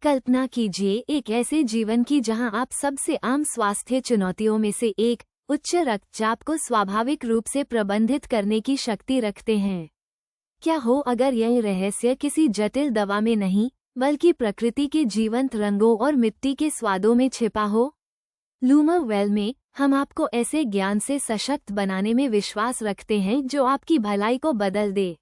कल्पना कीजिए एक ऐसे जीवन की जहां आप सबसे आम स्वास्थ्य चुनौतियों में से एक उच्च रक्तचाप को स्वाभाविक रूप से प्रबंधित करने की शक्ति रखते हैं। क्या हो अगर यह रहस्य किसी जटिल दवा में नहीं बल्कि प्रकृति के जीवंत रंगों और मिट्टी के स्वादों में छिपा हो? लूमर वेल में हम आपको ऐसे ज्ञान से सशक्त बनाने में विश्वास रखते हैं जो आपकी भलाई को बदल दे।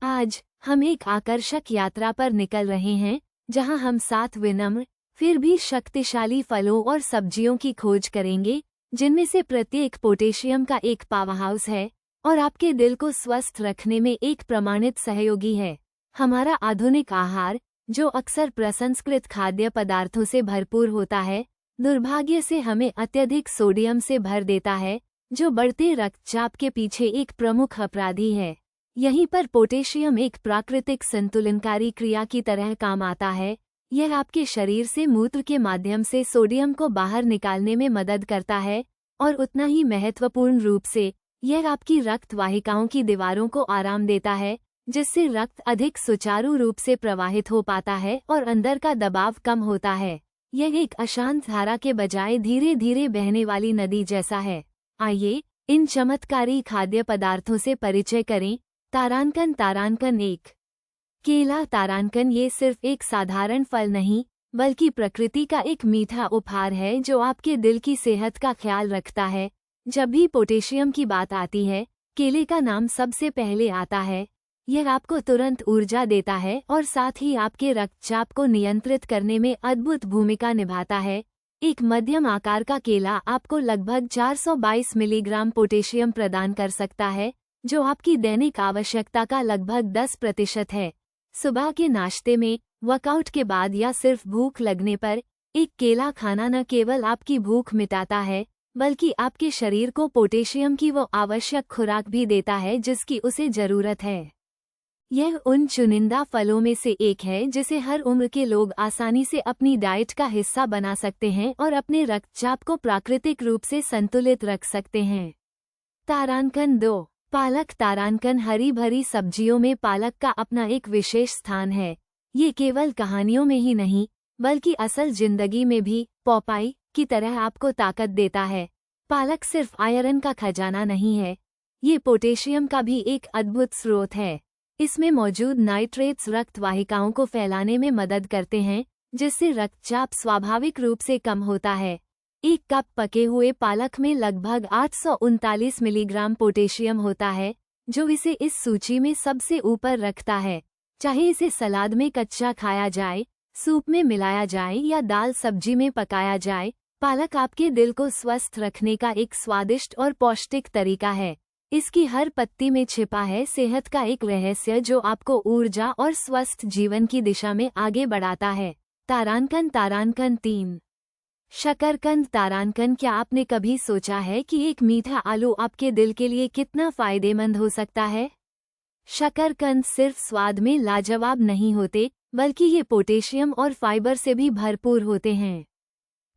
आज हम एक आकर्षक यात्रा पर निकल रहे हैं जहां हम 7 विनम्र फिर भी शक्तिशाली फलों और सब्जियों की खोज करेंगे जिनमें से प्रत्येक पोटेशियम का एक पावरहाउस है और आपके दिल को स्वस्थ रखने में एक प्रमाणित सहयोगी है। हमारा आधुनिक आहार, जो अक्सर प्रसंस्कृत खाद्य पदार्थों से भरपूर होता है, दुर्भाग्य से हमें अत्यधिक सोडियम से भर देता है, जो बढ़ते रक्तचाप के पीछे एक प्रमुख अपराधी है। यहीं पर पोटेशियम एक प्राकृतिक संतुलनकारी क्रिया की तरह काम आता है। यह आपके शरीर से मूत्र के माध्यम से सोडियम को बाहर निकालने में मदद करता है और उतना ही महत्वपूर्ण रूप से यह आपकी रक्त वाहिकाओं की दीवारों को आराम देता है, जिससे रक्त अधिक सुचारू रूप से प्रवाहित हो पाता है और अंदर का दबाव कम होता है। यह एक अशांत धारा के बजाय धीरे धीरे बहने वाली नदी जैसा है। आइए इन चमत्कारी खाद्य पदार्थों से परिचय करें। तारांकन। तारांकन एक केला। तारांकन ये सिर्फ एक साधारण फल नहीं बल्कि प्रकृति का एक मीठा उपहार है जो आपके दिल की सेहत का ख्याल रखता है। जब भी पोटेशियम की बात आती है, केले का नाम सबसे पहले आता है। यह आपको तुरंत ऊर्जा देता है और साथ ही आपके रक्तचाप को नियंत्रित करने में अद्भुत भूमिका निभाता है। एक मध्यम आकार का केला आपको लगभग 422 मिलीग्राम पोटेशियम प्रदान कर सकता है, जो आपकी दैनिक आवश्यकता का लगभग 10% है। सुबह के नाश्ते में, वर्कआउट के बाद या सिर्फ भूख लगने पर एक केला खाना न केवल आपकी भूख मिटाता है बल्कि आपके शरीर को पोटेशियम की वो आवश्यक खुराक भी देता है जिसकी उसे जरूरत है। यह उन चुनिंदा फलों में से एक है जिसे हर उम्र के लोग आसानी से अपनी डाइट का हिस्सा बना सकते हैं और अपने रक्तचाप को प्राकृतिक रूप से संतुलित रख सकते हैं। तारांकन 2 पालक। तारांकन हरी भरी सब्जियों में पालक का अपना एक विशेष स्थान है। ये केवल कहानियों में ही नहीं बल्कि असल जिंदगी में भी पॉपाई की तरह आपको ताकत देता है। पालक सिर्फ आयरन का खजाना नहीं है, ये पोटेशियम का भी एक अद्भुत स्रोत है। इसमें मौजूद नाइट्रेट्स रक्त वाहिकाओं को फैलाने में मदद करते हैं, जिससे रक्तचाप स्वाभाविक रूप से कम होता है। 1 कप पके हुए पालक में लगभग 839 मिलीग्राम पोटेशियम होता है, जो इसे इस सूची में सबसे ऊपर रखता है। चाहे इसे सलाद में कच्चा खाया जाए, सूप में मिलाया जाए या दाल सब्जी में पकाया जाए, पालक आपके दिल को स्वस्थ रखने का एक स्वादिष्ट और पौष्टिक तरीका है। इसकी हर पत्ती में छिपा है सेहत का एक रहस्य जो आपको ऊर्जा और स्वस्थ जीवन की दिशा में आगे बढ़ाता है। तारांकन। तारांकन 3 शकरकंद। तारांकन। क्या आपने कभी सोचा है कि एक मीठा आलू आपके दिल के लिए कितना फायदेमंद हो सकता है? शकरकंद सिर्फ स्वाद में लाजवाब नहीं होते बल्कि ये पोटेशियम और फाइबर से भी भरपूर होते हैं।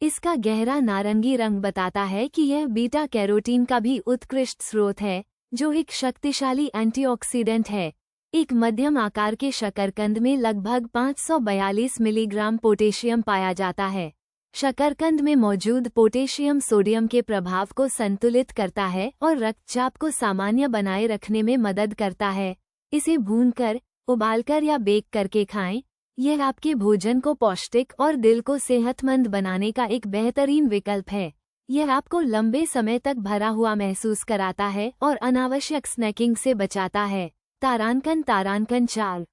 इसका गहरा नारंगी रंग बताता है कि यह बीटा कैरोटीन का भी उत्कृष्ट स्रोत है, जो एक शक्तिशाली एंटीऑक्सीडेंट है। एक मध्यम आकार के शकरकंद में लगभग 542 मिलीग्राम पोटेशियम पाया जाता है। शकरकंद में मौजूद पोटेशियम सोडियम के प्रभाव को संतुलित करता है और रक्तचाप को सामान्य बनाए रखने में मदद करता है। इसे भूनकर, उबालकर या बेक करके खाएं। यह आपके भोजन को पौष्टिक और दिल को सेहतमंद बनाने का एक बेहतरीन विकल्प है। यह आपको लंबे समय तक भरा हुआ महसूस कराता है और अनावश्यक स्नैकिंग से बचाता है। तारांकन। तारांकन 4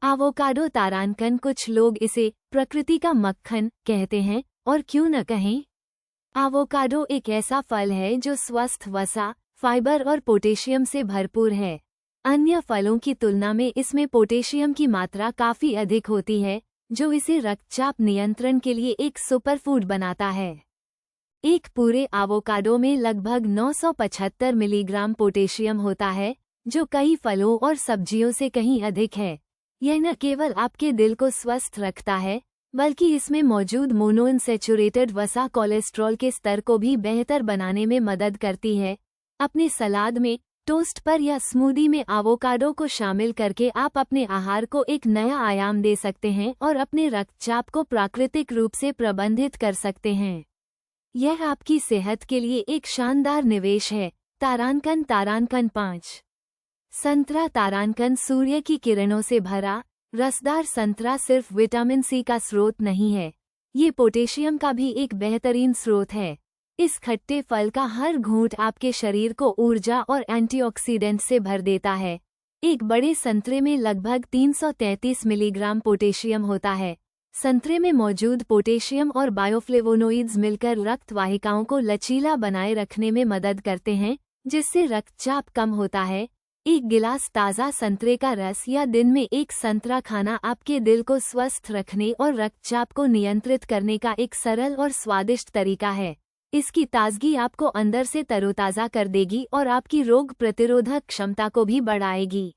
आवोकाडो। तारांकन। कुछ लोग इसे प्रकृति का मक्खन कहते हैं, और क्यों न कहें। आवोकाडो एक ऐसा फल है जो स्वस्थ वसा, फाइबर और पोटेशियम से भरपूर है। अन्य फलों की तुलना में इसमें पोटेशियम की मात्रा काफी अधिक होती है, जो इसे रक्तचाप नियंत्रण के लिए एक सुपरफूड बनाता है। एक पूरे आवोकाडो में लगभग 975 मिलीग्राम पोटेशियम होता है, जो कई फलों और सब्जियों से कहीं अधिक है। यह न केवल आपके दिल को स्वस्थ रखता है बल्कि इसमें मौजूद मोनोअनसैचुरेटेड वसा कोलेस्ट्रॉल के स्तर को भी बेहतर बनाने में मदद करती है। अपने सलाद में, टोस्ट पर या स्मूदी में एवोकाडो को शामिल करके आप अपने आहार को एक नया आयाम दे सकते हैं और अपने रक्तचाप को प्राकृतिक रूप से प्रबंधित कर सकते हैं। यह आपकी सेहत के लिए एक शानदार निवेश है। तारांकन 5। संतरा तारांकन सूर्य की किरणों से भरा रसदार संतरा सिर्फ विटामिन सी का स्रोत नहीं है, ये पोटेशियम का भी एक बेहतरीन स्रोत है। इस खट्टे फल का हर घूंट आपके शरीर को ऊर्जा और एंटीऑक्सीडेंट से भर देता है। एक बड़े संतरे में लगभग 333 मिलीग्राम पोटेशियम होता है। संतरे में मौजूद पोटेशियम और बायोफ्लेवोनोइड्स मिलकर रक्त वाहिकाओं को लचीला बनाए रखने में मदद करते हैं, जिससे रक्तचाप कम होता है। एक गिलास ताज़ा संतरे का रस या दिन में एक संतरा खाना आपके दिल को स्वस्थ रखने और रक्तचाप को नियंत्रित करने का एक सरल और स्वादिष्ट तरीका है। इसकी ताजगी आपको अंदर से तरोताज़ा कर देगी और आपकी रोग प्रतिरोधक क्षमता को भी बढ़ाएगी।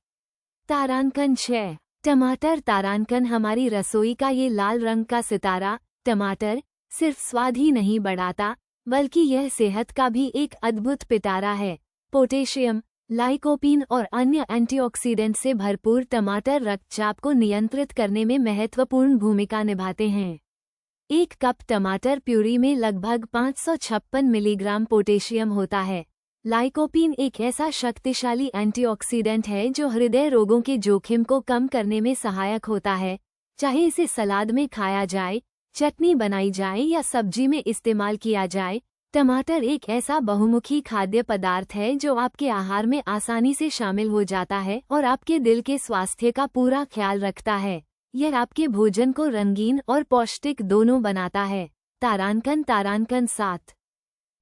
तारांकन 6। टमाटर तारांकन हमारी रसोई का ये लाल रंग का सितारा टमाटर सिर्फ स्वाद ही नहीं बढ़ाता, बल्कि यह सेहत का भी एक अद्भुत पिटारा है। पोटेशियम, लाइकोपीन और अन्य एंटीऑक्सीडेंट से भरपूर टमाटर रक्तचाप को नियंत्रित करने में महत्वपूर्ण भूमिका निभाते हैं। एक कप टमाटर प्यूरी में लगभग 556 मिलीग्राम पोटेशियम होता है। लाइकोपीन एक ऐसा शक्तिशाली एंटीऑक्सीडेंट है जो हृदय रोगों के जोखिम को कम करने में सहायक होता है। चाहे इसे सलाद में खाया जाए, चटनी बनाई जाए या सब्जी में इस्तेमाल किया जाए, टमाटर एक ऐसा बहुमुखी खाद्य पदार्थ है जो आपके आहार में आसानी से शामिल हो जाता है और आपके दिल के स्वास्थ्य का पूरा ख्याल रखता है। यह आपके भोजन को रंगीन और पौष्टिक दोनों बनाता है। तारांकन 7।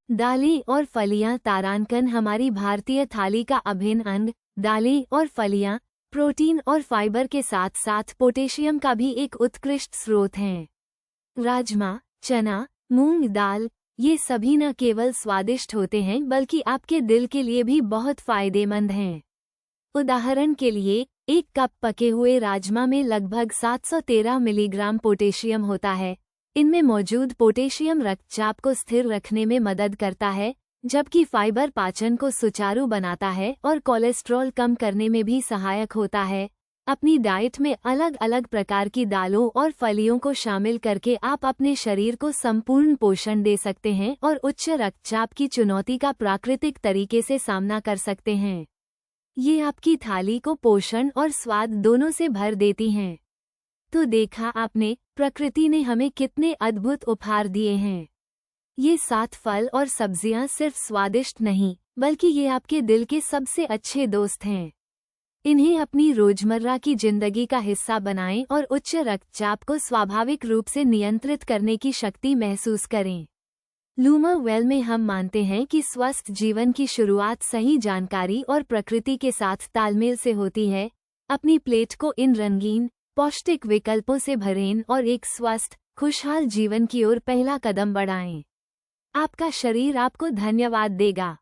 दालें और फलियां तारांकन हमारी भारतीय थाली का अभिन्न अंग। दालें और फलियां प्रोटीन और फाइबर के साथ साथ पोटेशियम का भी एक उत्कृष्ट स्रोत हैं। राजमा, चना, मूंग दाल ये सभी न केवल स्वादिष्ट होते हैं बल्कि आपके दिल के लिए भी बहुत फायदेमंद हैं। उदाहरण के लिए, एक कप पके हुए राजमा में लगभग 713 मिलीग्राम पोटेशियम होता है। इनमें मौजूद पोटेशियम रक्तचाप को स्थिर रखने में मदद करता है, जबकि फाइबर पाचन को सुचारू बनाता है और कोलेस्ट्रॉल कम करने में भी सहायक होता है। अपनी डाइट में अलग अलग प्रकार की दालों और फलियों को शामिल करके आप अपने शरीर को संपूर्ण पोषण दे सकते हैं और उच्च रक्तचाप की चुनौती का प्राकृतिक तरीके से सामना कर सकते हैं। ये आपकी थाली को पोषण और स्वाद दोनों से भर देती हैं। तो देखा आपने, प्रकृति ने हमें कितने अद्भुत उपहार दिए हैं। ये 7 फल और सब्जियां सिर्फ स्वादिष्ट नहीं, बल्कि ये आपके दिल के सबसे अच्छे दोस्त हैं। इन्हें अपनी रोजमर्रा की जिंदगी का हिस्सा बनाएं और उच्च रक्तचाप को स्वाभाविक रूप से नियंत्रित करने की शक्ति महसूस करें। लूमर वेल में हम मानते हैं कि स्वस्थ जीवन की शुरुआत सही जानकारी और प्रकृति के साथ तालमेल से होती है। अपनी प्लेट को इन रंगीन, पौष्टिक विकल्पों से भरें और एक स्वस्थ, खुशहाल जीवन की ओर पहला कदम बढ़ाएं। आपका शरीर आपको धन्यवाद देगा।